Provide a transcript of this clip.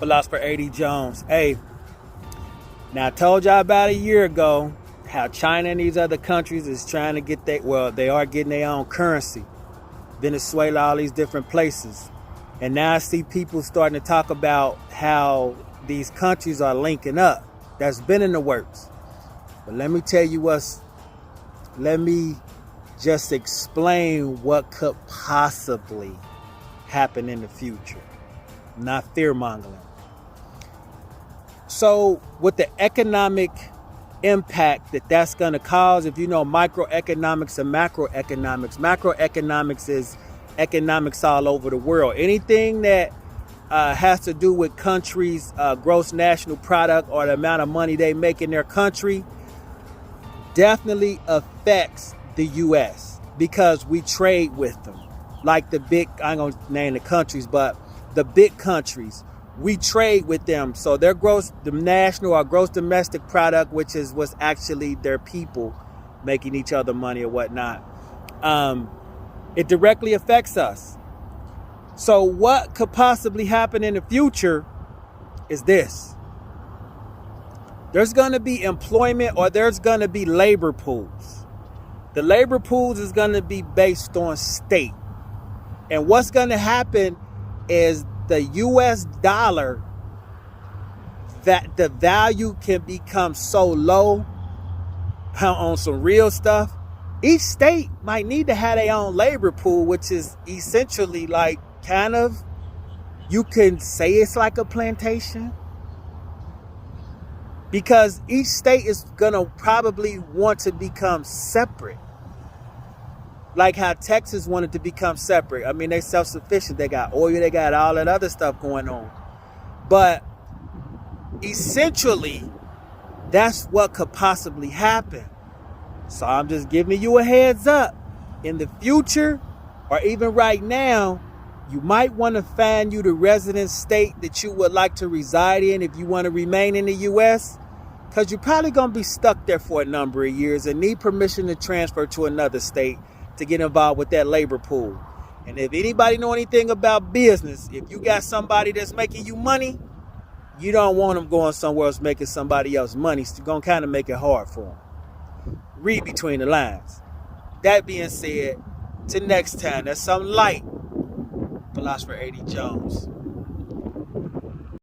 Philosopher A.D. Jones. Hey, now I told y'all about a year ago how China and these other countries is trying to get they are getting their own currency. Venezuela, all these different places. And now I see people starting to talk about how these countries are linking up. That's been in the works. But let me tell you let me just explain what could possibly happen in the future. Not fear-mongering. So with the economic impact that's going to cause, if you know microeconomics and macroeconomics is economics all over the world. Anything that has to do with countries' gross national product or the amount of money they make in their country definitely affects the U.S. because we trade with them. Like the big, I ain't going to name the countries, but the big countries, we trade with them. So their gross national or gross domestic product, which is what's actually their people making each other money or whatnot, it directly affects us. So what could possibly happen in the future is this. There's going to be employment, or there's going to be labor pools. The labor pools is going to be based on state. And what's going to happen is the US dollar, that the value can become so low on some real stuff. Each state might need to have their own labor pool, which is essentially like kind of, you can say it's like a plantation. Because each state is going to probably want to become separate. Like how Texas wanted to become separate. I mean, they're self-sufficient. They got oil. They got all that other stuff going on. But essentially, that's what could possibly happen. So I'm just giving you a heads up. In the future, or even right now, you might want to find you the resident state that you would like to reside in if you want to remain in the U.S. Because you're probably going to be stuck there for a number of years and need permission to transfer to another state to get involved with that labor pool. And if anybody know anything about business, if you got somebody that's making you money, you don't want them going somewhere else making somebody else money. So you're going to kind of make it hard for them. Read between the lines. That being said, till next time, that's something light. Philosopher A.D. Jones.